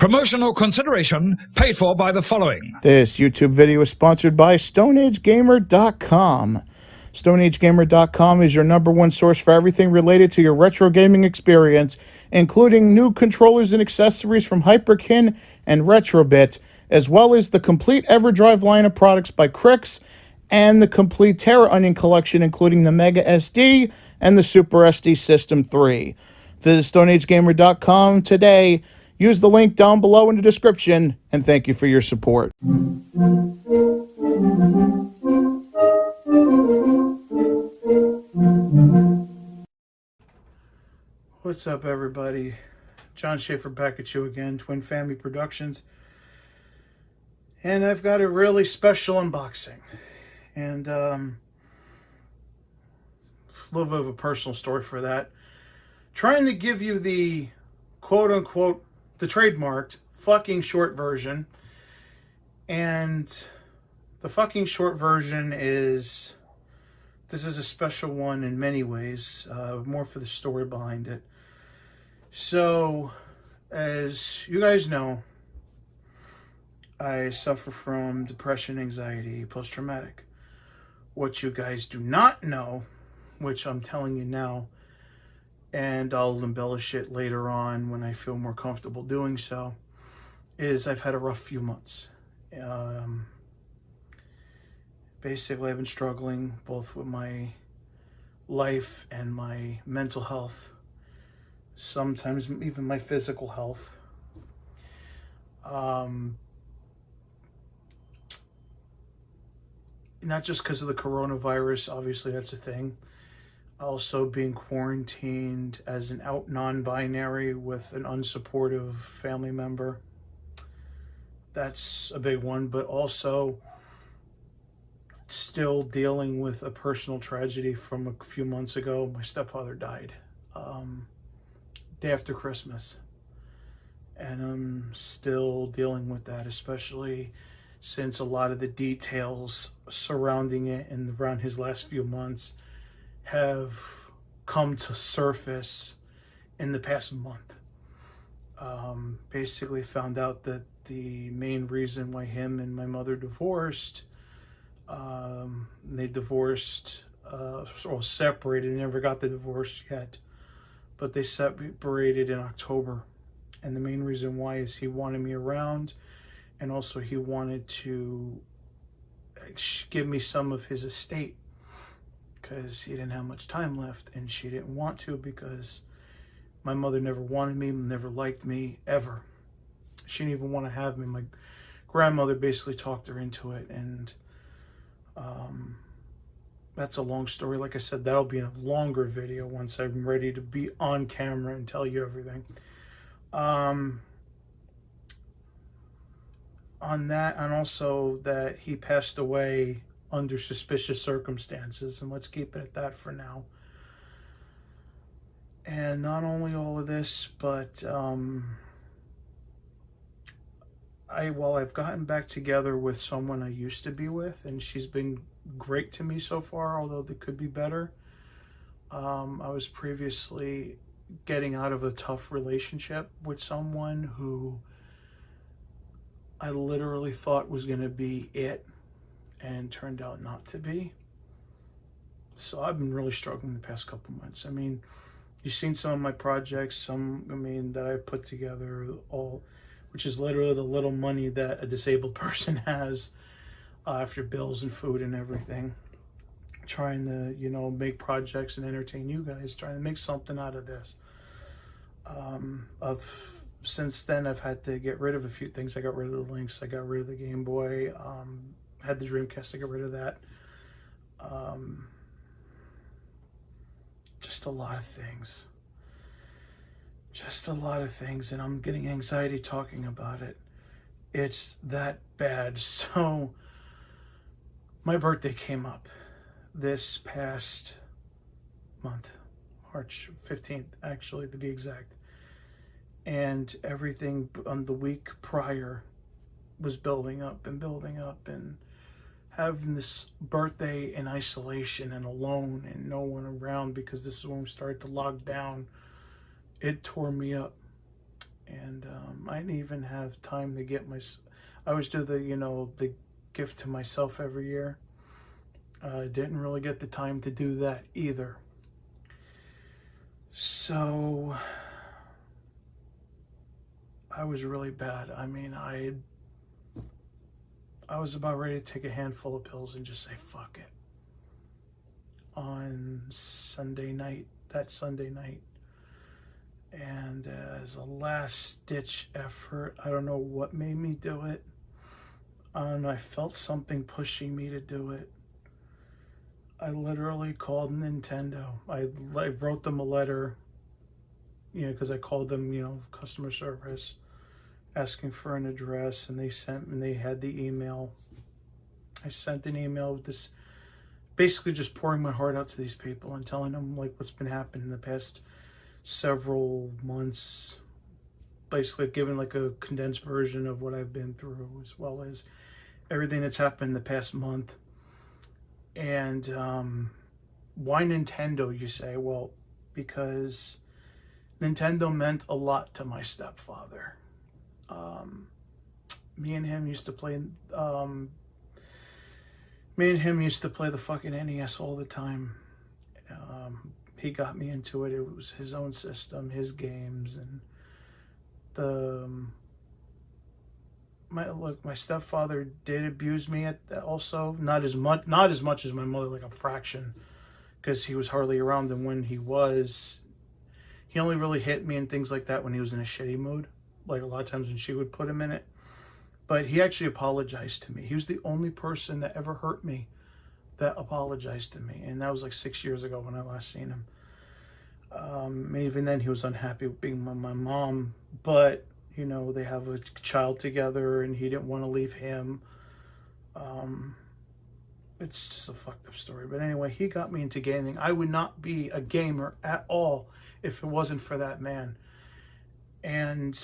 Promotional consideration paid for by the following. This YouTube video is sponsored by StoneAgeGamer.com. StoneAgeGamer.com is your #1 source for everything related to your retro gaming experience, including new controllers and accessories from Hyperkin and Retrobit, as well as the complete EverDrive line of products by Crix and the complete Terra Onion collection, including the Mega SD and the Super SD System 3. Visit StoneAgeGamer.com today. Use the link down below in the description, and thank you for your support. What's up, everybody? John Schaefer back at you again, Twin Family Productions. And I've got a really special unboxing. And a little bit of a personal story for that. Trying to give you the quote-unquote the trademarked fucking short version, and the fucking short version is, this is a special one in many ways, more for the story behind it. So, as you guys know, I suffer from depression, anxiety, post-traumatic. What you guys do not know, which I'm telling you now, and I'll embellish it later on when I feel more comfortable doing so, is I've had a rough few months. Basically, I've been struggling both with my life and my mental health, sometimes even my physical health. Not just because of the coronavirus, obviously that's a thing. Also being quarantined as an out non-binary with an unsupportive family member. That's a big one, but also still dealing with a personal tragedy from a few months ago. My stepfather died day after Christmas. And I'm still dealing with that, especially since a lot of the details surrounding it and around his last few months have come to surface in the past month. Basically found out that the main reason why him and my mother divorced, they divorced, or separated, they never got the divorce yet, but they separated in October. And the main reason why is he wanted me around, and also he wanted to give me some of his estate, because he didn't have much time left, and she didn't want to, because my mother never wanted me, never liked me, ever. She didn't even want to have me. My grandmother basically talked her into it, and that's a long story. Like I said, that'll be in a longer video once I'm ready to be on camera and tell you everything. On that, and also that he passed away under suspicious circumstances, and let's keep it at that for now. And not only all of this, but I've gotten back together with someone I used to be with, and she's been great to me so far, although they could be better. I was previously getting out of a tough relationship with someone who I literally thought was going to be it, and turned out not to be. So I've been really struggling the past couple months. I mean, you've seen some of my projects, that I put together, all, which is literally the little money that a disabled person has after bills and food and everything. Trying to, make projects and entertain you guys, trying to make something out of this. Since then, I've had to get rid of a few things. I got rid of the Lynx, I got rid of the Game Boy, had the Dreamcast, I got rid of that. Just a lot of things. Just a lot of things, and I'm getting anxiety talking about it. It's that bad. So, my birthday came up this past month, March 15th, actually, to be exact. And everything on the week prior was building up, and having this birthday in isolation and alone and no one around, because this is when we started to log down, it tore me up. And I didn't even have time to get I always do the, the gift to myself every year. Didn't really get the time to do that either. So I was really bad. I mean, I was about ready to take a handful of pills and just say, fuck it. On Sunday night, that Sunday night. And as a last ditch effort, I don't know what made me do it. I felt something pushing me to do it. I literally called Nintendo. I wrote them a letter, because I called them, customer service, asking for an address, and they had the email. I sent an email with this, basically just pouring my heart out to these people and telling them like what's been happening in the past several months, basically giving like a condensed version of what I've been through, as well as everything that's happened in the past month. And why Nintendo, you say? Well, because Nintendo meant a lot to my stepfather. Me and him used to play the fucking NES all the time. He got me into it. It was his own system, his games, and my stepfather did abuse me also, not as much as my mother, like a fraction, because he was hardly around, and when he only really hit me and things like that when he was in a shitty mood, like a lot of times when she would put him in it. But he actually apologized to me. He was the only person that ever hurt me that apologized to me, and that was like 6 years ago when I last seen him. Even then he was unhappy with being my mom, but they have a child together and he didn't want to leave him. It's just a fucked up story, but anyway, he got me into gaming. I would not be a gamer at all if it wasn't for that man. And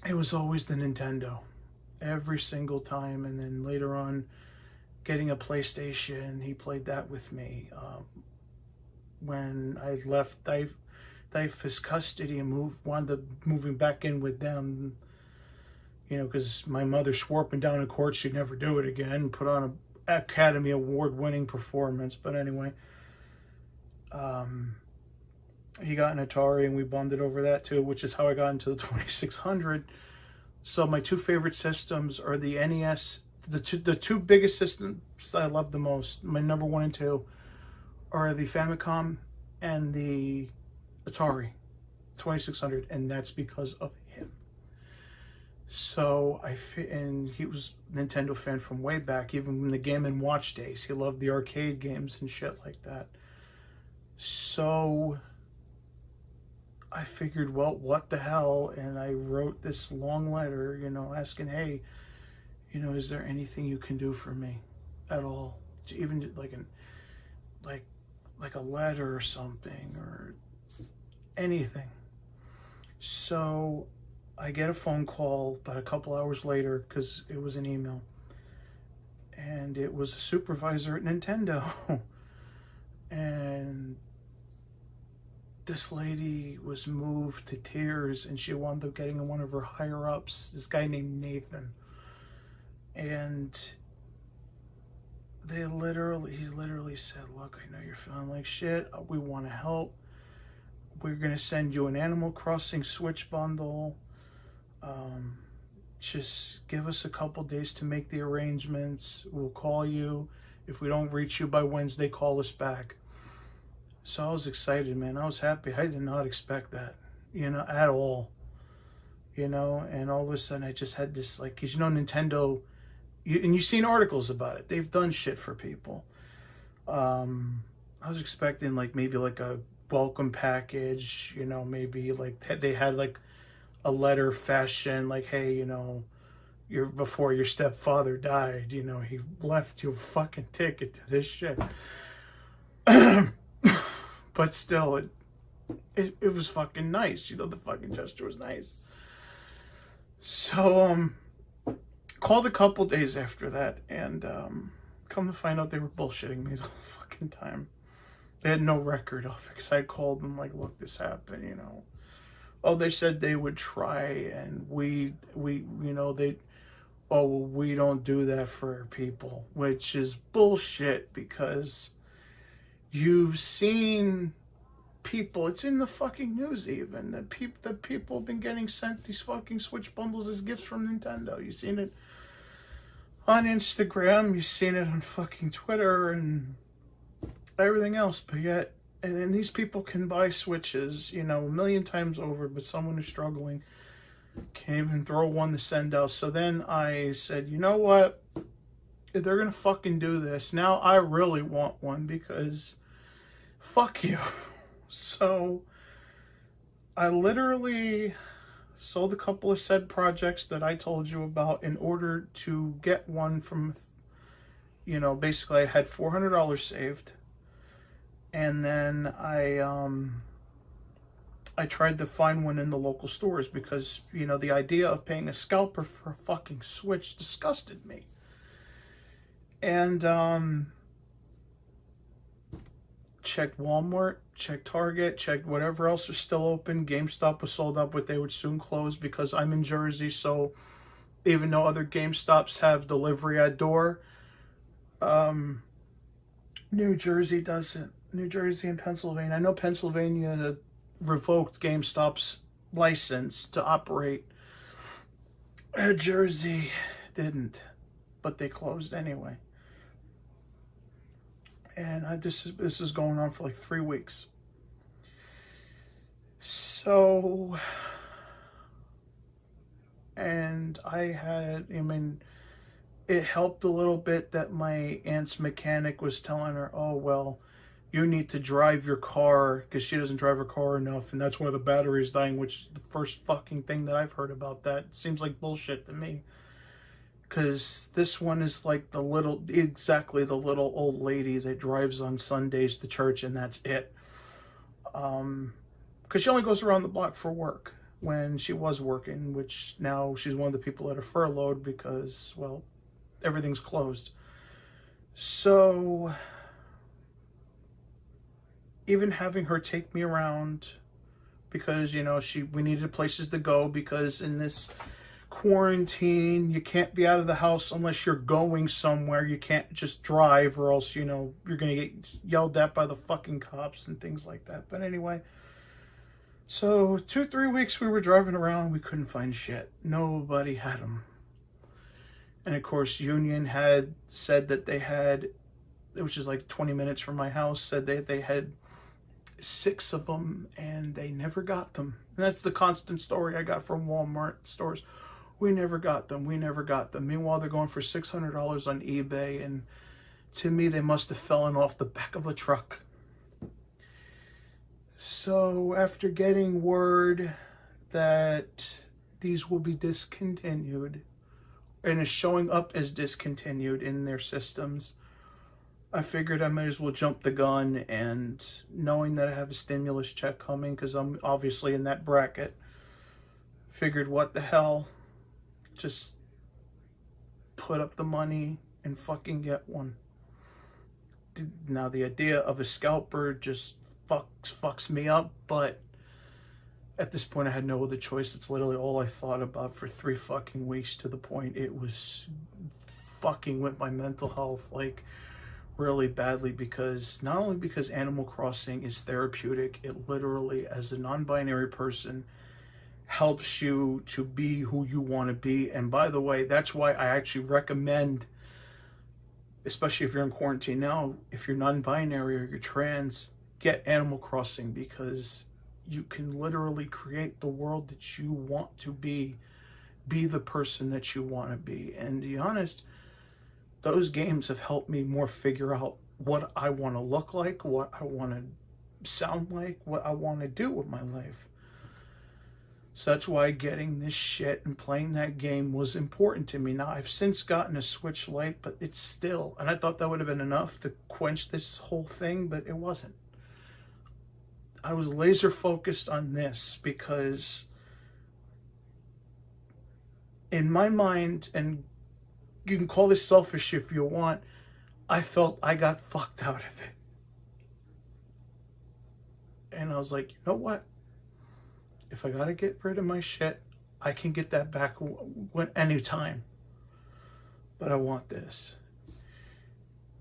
it was always the Nintendo every single time. And then later on, getting a PlayStation, he played that with me. When I left his custody and wound up moving back in with them, because my mother swore up and down in court she'd never do it again, put on an Academy Award-winning performance. But anyway, he got an Atari and we bonded over that too, which is how I got into the 2600. So my two favorite systems are the NES. The two biggest systems I love the most, my number 1 and 2, are the Famicom and the Atari 2600, and that's because of him. So and he was a Nintendo fan from way back, even from the Game & Watch days. He loved the arcade games and shit like that. So I figured, well, what the hell? And I wrote this long letter, asking, hey, is there anything you can do for me at all? Even like a letter or something, or anything. So I get a phone call about a couple hours later, because it was an email, and it was a supervisor at Nintendo. And this lady was moved to tears, and she wound up getting one of her higher ups, this guy named Nathan. And he literally said, look, I know you're feeling like shit. We want to help. We're going to send you an Animal Crossing Switch bundle. Just give us a couple days to make the arrangements. We'll call you. If we don't reach you by Wednesday, call us back. So I was excited, man. I was happy. I did not expect that, at all. And all of a sudden I just had this, because Nintendo, and you've seen articles about it. They've done shit for people. I was expecting maybe a welcome package, maybe they had a letter fashion, hey, before your stepfather died, he left you a fucking ticket to this shit. But still, it was fucking nice. The fucking gesture was nice. So, called a couple days after that, and come to find out they were bullshitting me the whole fucking time. They had no record of it, because I called them look, this happened, Oh, they said they would try, and oh, well, we don't do that for people, which is bullshit, because you've seen people, it's in the fucking news even, that people have been getting sent these fucking Switch bundles as gifts from Nintendo. You've seen it on Instagram, you've seen it on fucking Twitter and everything else, but yet, and these people can buy Switches, a million times over, but someone who's struggling can't even throw one to send out. So then I said, you know what? If they're gonna fucking do this, now I really want one, because fuck you. So I literally sold a couple of said projects that I told you about in order to get one from, basically I had $400 saved. And then I tried to find one in the local stores, because, the idea of paying a scalper for a fucking Switch disgusted me. And checked Walmart, checked Target, checked whatever else was still open. GameStop was sold out, but they would soon close, because I'm in Jersey, so even though other GameStops have delivery at door, New Jersey doesn't. New Jersey and Pennsylvania. I know Pennsylvania revoked GameStop's license to operate. Jersey didn't, but they closed anyway. And this is going on for like 3 weeks. So, and it helped a little bit that my aunt's mechanic was telling her, oh, well, you need to drive your car, because she doesn't drive her car enough, and that's why the battery's dying, which is the first fucking thing that I've heard about that. It seems like bullshit to me. Because this one is like exactly the little old lady that drives on Sundays to church, and that's it. Because she only goes around the block for work when she was working, which now she's one of the people that are furloughed because, well, everything's closed. So even having her take me around, because, we needed places to go, because in this quarantine, you can't be out of the house unless you're going somewhere. You can't just drive, or else, you're going to get yelled at by the fucking cops and things like that. But anyway, so 2-3 weeks we were driving around, we couldn't find shit. Nobody had them. And of course, Union had said that they had, which is like 20 minutes from my house, said they had 6 of them, and they never got them. And that's the constant story I got from Walmart stores. We never got them. We never got them. Meanwhile, they're going for $600 on eBay, and to me, they must have fallen off the back of a truck. So after getting word that these will be discontinued, and is showing up as discontinued in their systems, I figured I might as well jump the gun, and knowing that I have a stimulus check coming, because I'm obviously in that bracket, figured what the hell, just put up the money and fucking get one. Now the idea of a scalper just fucks me up, but at this point I had no other choice. It's literally all I thought about for 3 fucking weeks, to the point it was fucking with my mental health like really badly, because not only because Animal Crossing is therapeutic, it literally, as a non-binary person, helps you to be who you want to be. And by the way, that's why I actually recommend, especially if you're in quarantine now, if you're non-binary or you're trans, get Animal Crossing, because you can literally create the world that you want to be the person that you want to be. And to be honest, those games have helped me more figure out what I want to look like, what I want to sound like, what I want to do with my life. So that's why getting this shit and playing that game was important to me. Now, I've since gotten a Switch Lite, but it's still, and I thought that would have been enough to quench this whole thing, but it wasn't. I was laser focused on this because in my mind, and you can call this selfish if you want, I felt I got fucked out of it. And I was like, you know what? If I gotta get rid of my shit, I can get that back anytime. But I want this.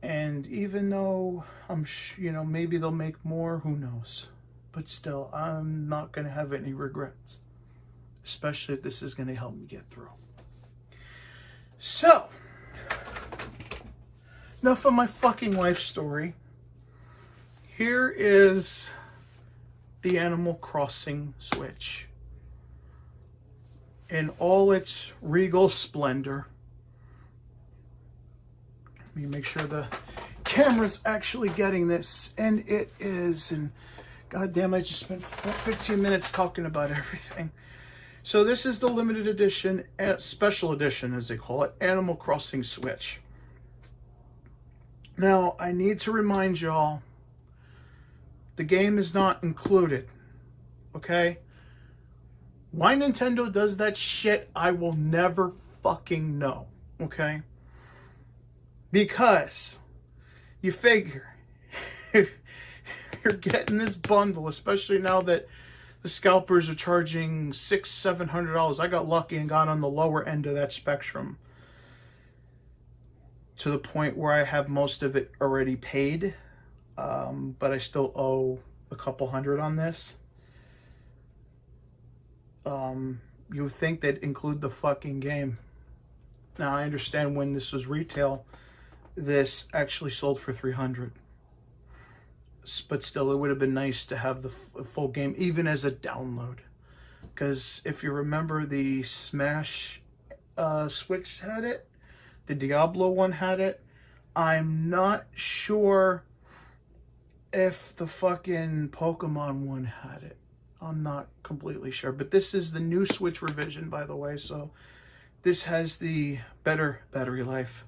And even though maybe they'll make more, who knows? But still, I'm not gonna have any regrets. Especially if this is gonna help me get through. So, enough of my fucking life story. Here is the Animal Crossing Switch in all its regal splendor. Let me make sure the camera's actually getting this, and it is. And goddamn, I just spent 15 minutes talking about everything. So this is the limited edition, special edition as they call it, Animal Crossing Switch. Now, I need to remind y'all, the game is not included, okay? Why Nintendo does that shit, I will never fucking know, okay? Because you figure, if you're getting this bundle, especially now that the scalpers are charging $600-700. I got lucky and got on the lower end of that spectrum to the point where I have most of it already paid, but I still owe a couple hundred on this. You would think they'd include the fucking game. Now I understand when this was retail, this actually sold for $300. But still, it would have been nice to have the full game, even as a download. Because if you remember, the Smash Switch had it. The Diablo one had it. I'm not sure if the fucking Pokemon one had it. I'm not completely sure. But this is the new Switch revision, by the way. So this has the better battery life.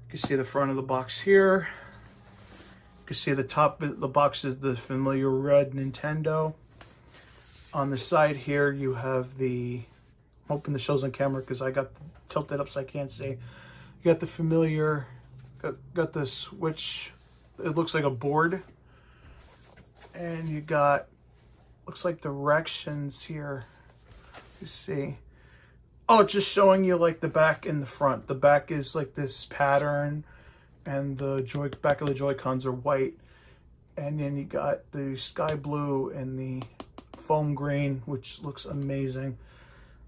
You can see the front of the box here. You see the top of the box is the familiar red Nintendo. On the side here, you have the, I'm hoping the show's on camera because I got tilted up so I can't see. You got the familiar, got the Switch, it looks like a board. And you got, looks like directions here. You see. Oh, just showing you like the back and the front. The back is like this pattern. And the back of the Joy-Cons are white. And then you got the sky blue and the foam green, which looks amazing.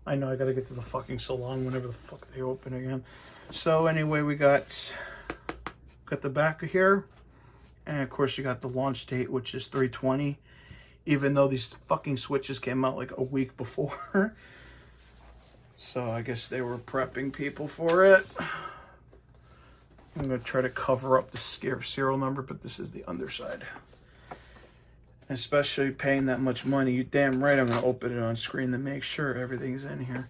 I know I gotta get to the fucking salon whenever the fuck they open again. So anyway, we got the back here. And of course you got the launch date, which is 3/20. Even though these fucking Switches came out like a week before. So I guess they were prepping people for it. I'm going to try to cover up the serial number, but this is the underside. Especially paying that much money, you damn right I'm going to open it on screen to make sure everything's in here.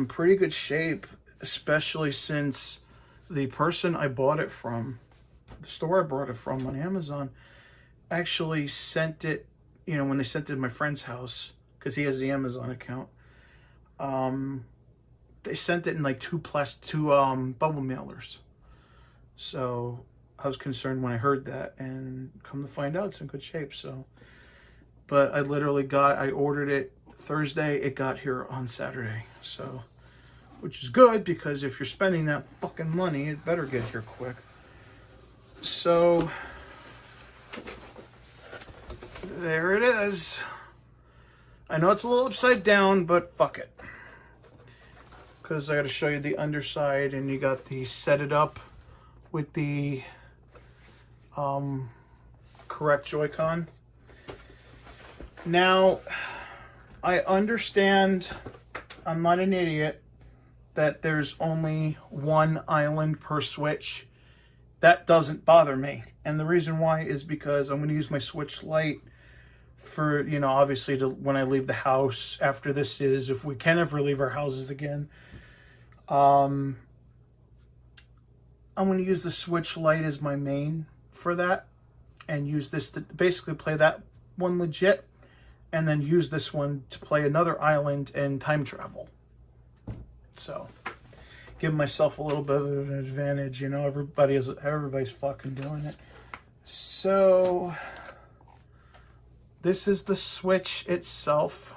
Pretty good shape, especially since the person I bought it from, the store I bought it from on Amazon, actually sent it, when they sent it to my friend's house, because he has the Amazon account, they sent it in like two bubble mailers. So I was concerned when I heard that, and come to find out it's in good shape. So, but I literally I ordered it Thursday, it got here on Saturday. So, which is good because if you're spending that fucking money, it better get here quick. So, there it is. I know it's a little upside down, but fuck it. Because I got to show you the underside, and you got the set it up with the correct Joy-Con. Now, I understand, I'm not an idiot, that there's only one island per Switch. That doesn't bother me. And the reason why is because I'm going to use my Switch Lite for, obviously when I leave the house after this is, if we can ever leave our houses again. I'm going to use the Switch Lite as my main for that, and use this to basically play that one legit, and then use this one to play another island and time travel. So, give myself a little bit of an advantage, everybody's fucking doing it. So, this is the Switch itself.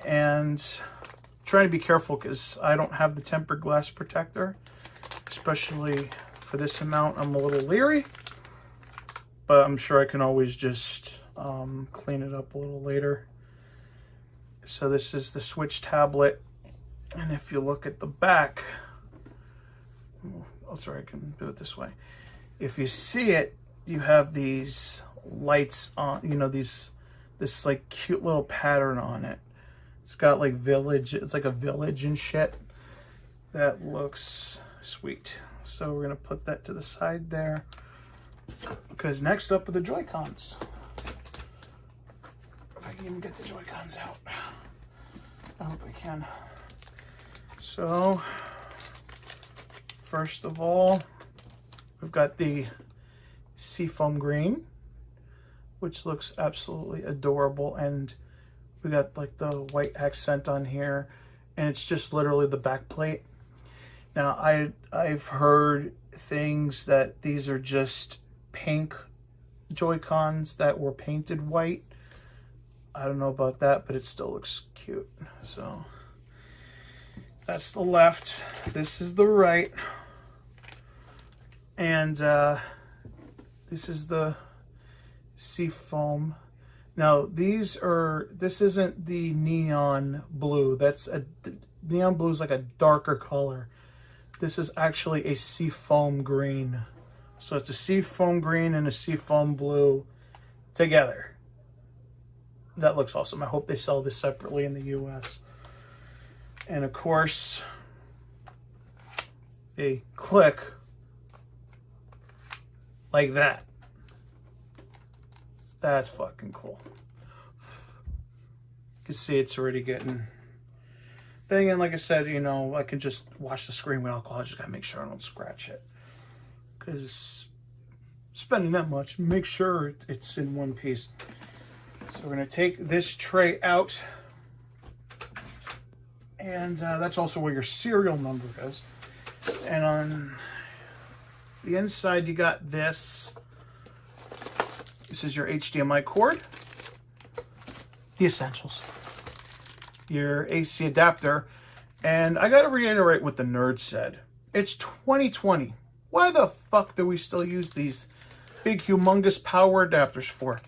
And I'm trying to be careful because I don't have the tempered glass protector, especially for this amount. I'm a little leery, but I'm sure I can always just clean it up a little later. So this is the Switch tablet, and if you look at the back, oh sorry, I can do it this way. If you see it, you have these lights on, you know, this like cute little pattern on it. It's got like village, it's like a village and shit. That looks sweet. So we're gonna put that to the side there, because next up are the Joy-Cons. If I can even get the Joy-Cons out. I hope I can. So, first of all, we've got the seafoam green, which looks absolutely adorable, and we got like the white accent on here, and it's just literally the back plate. Now, I've heard things that these are just pink Joy-Cons that were painted white. I don't know about that, but it still looks cute. So that's the left. This is the right. And this is the seafoam. Now this isn't the neon blue. Neon blue is like a darker color. This is actually a seafoam green. So it's a seafoam green and a seafoam blue together. That looks awesome. I hope they sell this separately in the US. And of course, they click like that. That's fucking cool. You can see it's already getting thing, and like I said, you know, I can just wash the screen with alcohol. I just gotta make sure I don't scratch it, because spending that much, make sure it's in one piece. So we're gonna take this tray out, and that's also where your serial number is. And on the inside, you got this. This is your HDMI cord, the essentials, your AC adapter, and I gotta reiterate what the nerd said. It's 2020. Why the fuck do we still use these big, humongous power adapters for?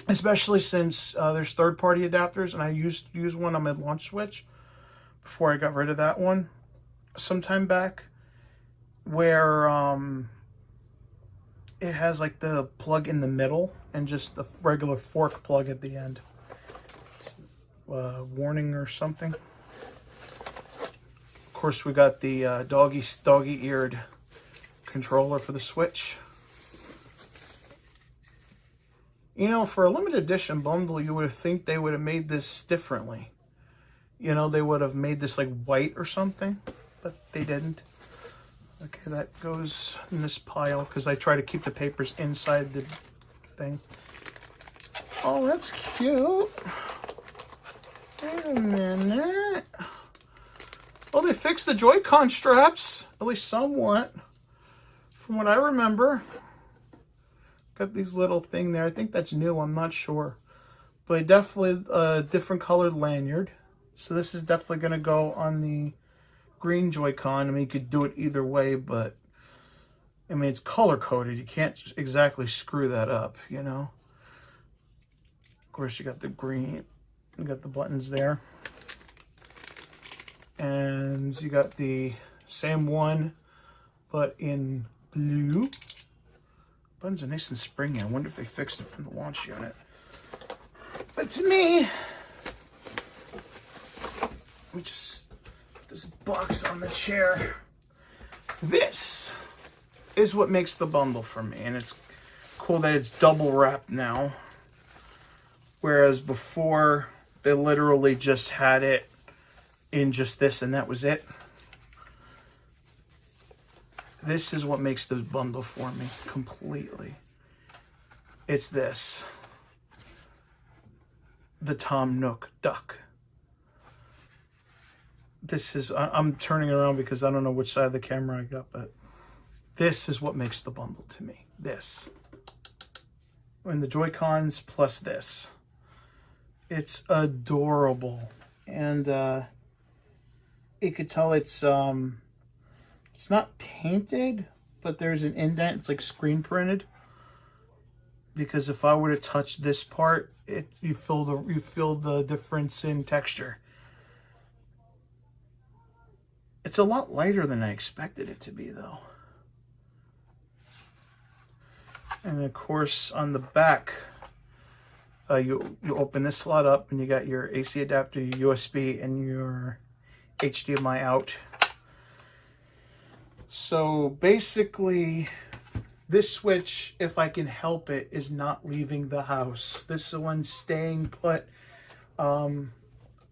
Especially since there's third-party adapters, and I used to use one on my launch switch before I got rid of that one sometime back, where it has like the plug in the middle and just the regular fork plug at the end. Warning or something. Of course, we got the doggy-eared controller for the Switch. You know, for a limited edition bundle, you would think they would have made this differently. You know, they would have made this like white or something, but they didn't. Okay, that goes in this pile because I try to keep the papers inside the thing. Oh, that's cute. Wait a minute. Oh, they fixed the Joy-Con straps, at least somewhat, from what I remember. Got these little thing there. I think that's new. I'm not sure. But definitely a different colored lanyard. So this is definitely going to go on the green Joy-Con. I mean, you could do it either way, but I mean, it's color-coded. You can't exactly screw that up, you know? Of course, you got the green. You got the buttons there. And you got the same one, but in blue. Buttons are nice and springy. I wonder if they fixed it from the launch unit. But to me, let me just put this box on the chair. This is what makes the bundle for me. And it's cool that it's double wrapped now. Whereas before, they literally just had it in just this and that was it. This is what makes the bundle for me completely. It's this. The Tom Nook duck. This is, I'm turning around because I don't know which side of the camera I got, but this is what makes the bundle to me. This. and the Joy-Cons plus this. It's adorable, and you could tell it's not painted, but there's an indent. It's like screen printed. Because if I were to touch this part, you feel the difference in texture. It's a lot lighter than I expected it to be, though. And of course, on the back, you open this slot up, and you got your AC adapter, your USB, and your HDMI out. So basically, this switch, if I can help it, is not leaving the house. This is the one staying put. The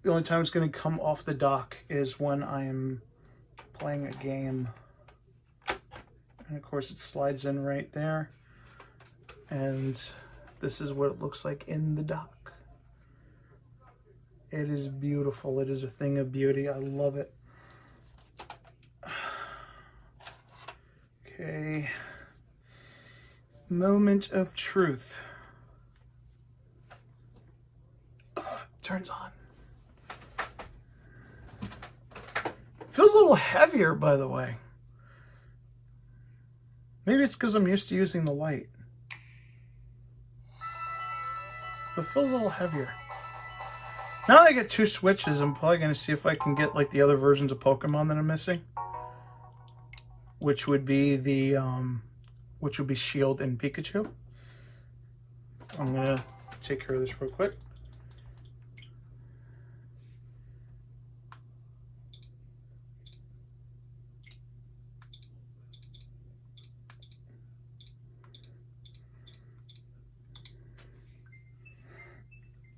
only time it's going to come off the dock is when I'm playing a game. And of course it slides in right there. And this is what it looks like in the dock. It is beautiful. It is a thing of beauty. I love it. Okay. Moment of truth. Turns on. Feels a little heavier, by the way. Maybe it's because I'm used to using the light. But it feels a little heavier. Now that I get 2 switches, I'm probably going to see if I can get like the other versions of Pokemon that I'm missing. Which would be the Shield and Pikachu. I'm gonna take care of this real quick.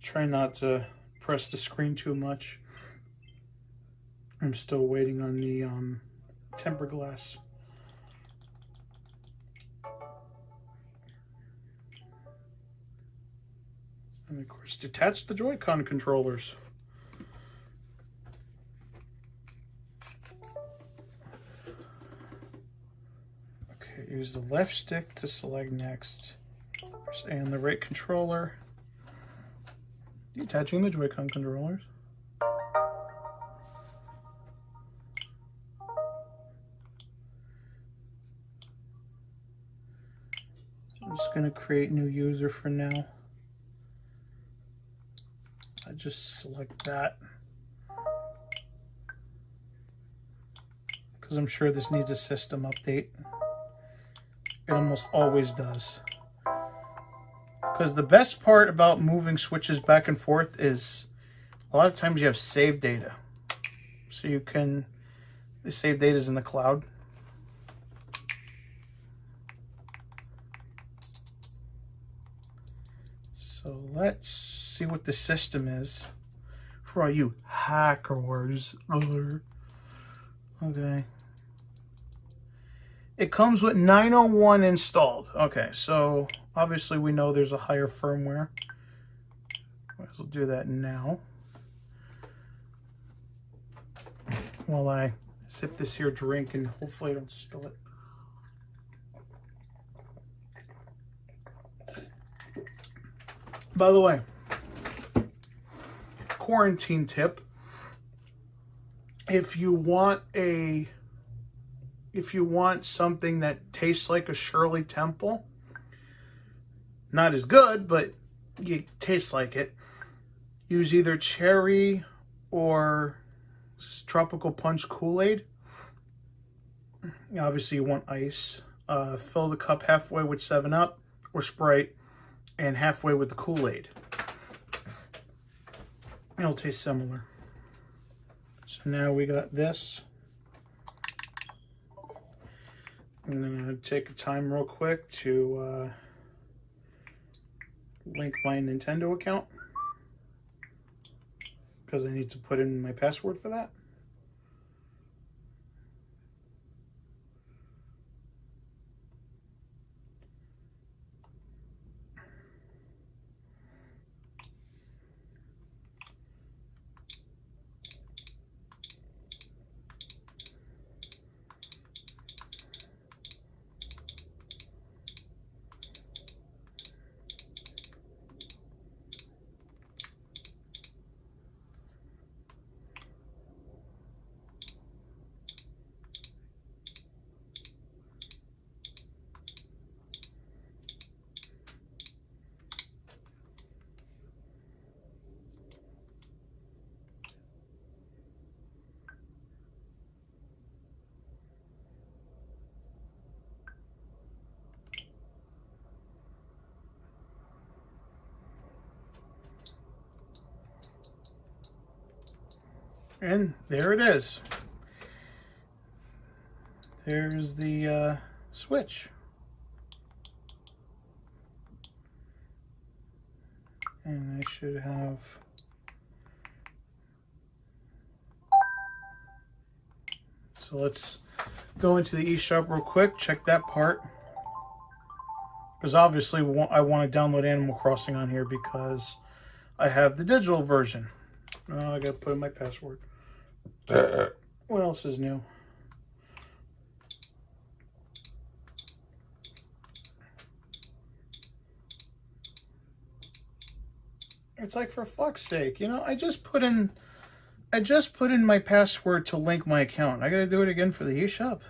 Try not to press the screen too much. I'm still waiting on the temper glass. And of course, detach the Joy-Con controllers. Okay, use the left stick to select next. And the right controller. Detaching the Joy-Con controllers. I'm just going to create new user for now. I just select that because I'm sure this needs a system update. It almost always does. Because the best part about moving switches back and forth is a lot of times you have save data. So you can, the save data is in the cloud. So let's see what the system is for all you hackers. Okay. It comes with 901 installed. Okay, so obviously we know there's a higher firmware. Might as well do that now. While I sip this here drink and hopefully I don't spill it. By the way, quarantine tip. If you want something that tastes like a Shirley Temple, not as good, but you taste like it, use either cherry or tropical punch Kool-Aid. Obviously you want ice. Fill the cup halfway with 7-Up or Sprite and halfway with the Kool-Aid. It'll taste similar. So now we got this. I'm gonna take a time real quick to link my Nintendo account because I need to put in my password for that. And there it is. There's the switch. And I should have... So let's go into the eShop real quick, check that part. Because obviously I want to download Animal Crossing on here because I have the digital version. Oh, I got to put in my password. What else is new? It's like, for fuck's sake, you know, I just put in my password to link my account. I got to do it again for the eShop.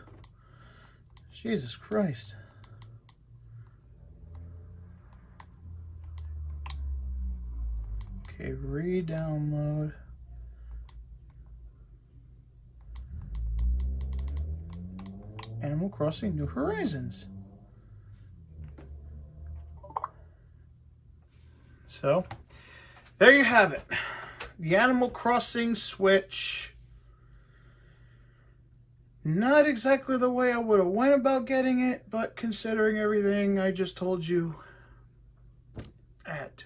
Jesus Christ. Okay, re-download. Animal Crossing New Horizons. So, there you have it. The Animal Crossing Switch. Not exactly the way I would have went about getting it, but considering everything I just told you, I had to.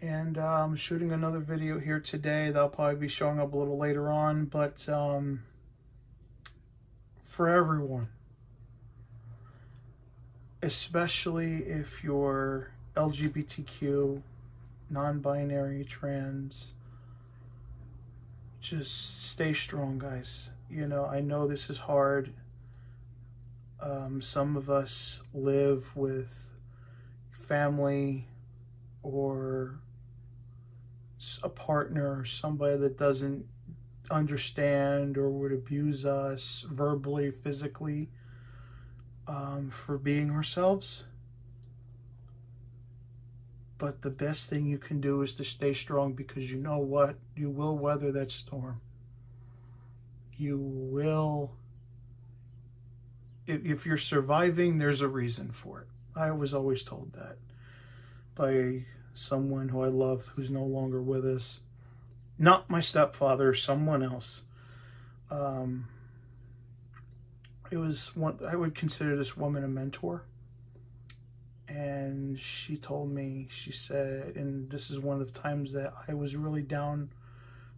And I'm shooting another video here today. That'll probably be showing up a little later on, but for everyone, especially if you're LGBTQ, non-binary, trans, just stay strong, guys. You know, I know this is hard. Some of us live with family or a partner or somebody that doesn't understand or would abuse us verbally, physically, for being ourselves. But the best thing you can do is to stay strong, because you know what? You will weather that storm. You will. If you're surviving, there's a reason for it. I was always told that by someone who I loved who's no longer with us. Not my stepfather, someone else. It was one, I would consider this woman a mentor. And she told me, she said, and this is one of the times that I was really down,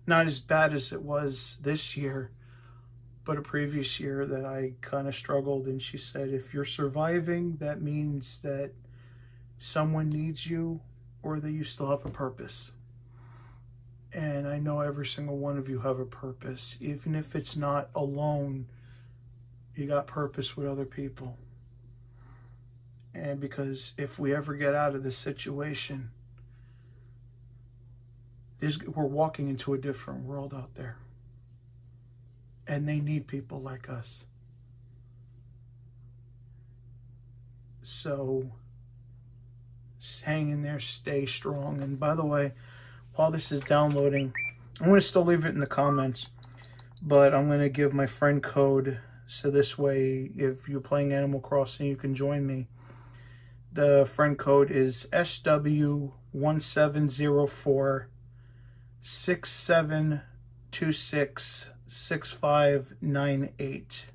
not as bad as it was this year, but a previous year that I kind of struggled. And she said, if you're surviving, that means that someone needs you or that you still have a purpose. And I know every single one of you have a purpose. Even if it's not alone, you got purpose with other people. And because if we ever get out of this situation, we're walking into a different world out there. And they need people like us. So hang in there, stay strong. And by the way, while this is downloading, I'm going to still leave it in the comments, but I'm going to give my friend code, so this way if you're playing Animal Crossing, you can join me. The friend code is SW1704 6726 6598.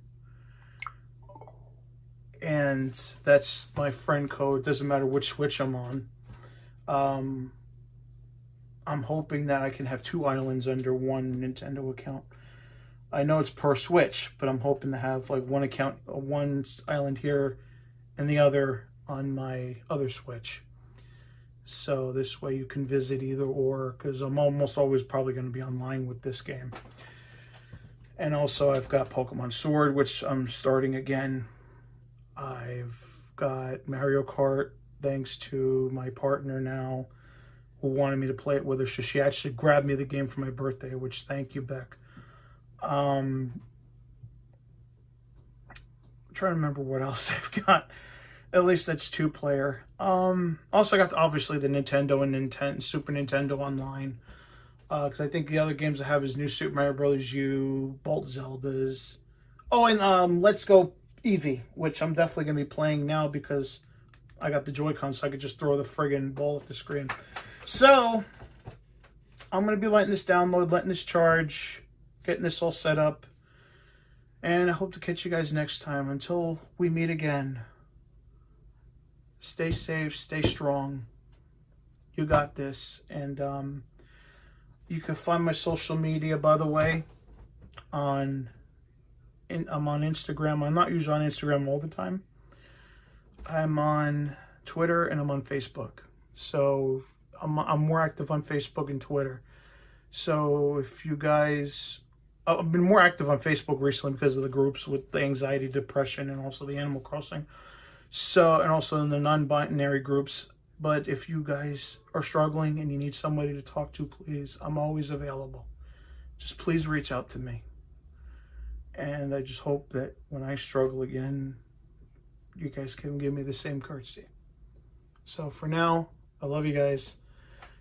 And that's my friend code. Doesn't matter which Switch I'm on. I'm hoping that I can have 2 islands under one Nintendo account. I know it's per Switch, but I'm hoping to have like one account, one island here and the other on my other Switch. So this way you can visit either or, because I'm almost always probably going to be online with this game. And also I've got Pokemon Sword, which I'm starting again. I've got Mario Kart, thanks to my partner now, who wanted me to play it with her. So she actually grabbed me the game for my birthday, which, thank you, Beck. I'm trying to remember what else I've got. At least that's 2-player. Also got obviously the Nintendo and Super Nintendo Online. Because I think the other games I have is New Super Mario Bros. U, Bolt Zeldas. Oh, and Let's Go Eevee, which I'm definitely going to be playing now because I got the Joy-Con, so I could just throw the friggin' ball at the screen. So, I'm going to be letting this download, letting this charge, getting this all set up. And I hope to catch you guys next time. Until we meet again, stay safe, stay strong. You got this. And you can find my social media, by the way, I'm on Instagram. I'm not usually on Instagram all the time. I'm on Twitter and I'm on Facebook. So I'm more active on Facebook and Twitter. So if you guys, I've been more active on Facebook recently because of the groups with the anxiety, depression, and also the Animal Crossing. So, and also in the non-binary groups. But if you guys are struggling and you need somebody to talk to, please, I'm always available. Just please reach out to me. And I just hope that when I struggle again, you guys can give me the same courtesy. So for now, I love you guys.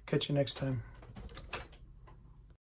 Catch you next time.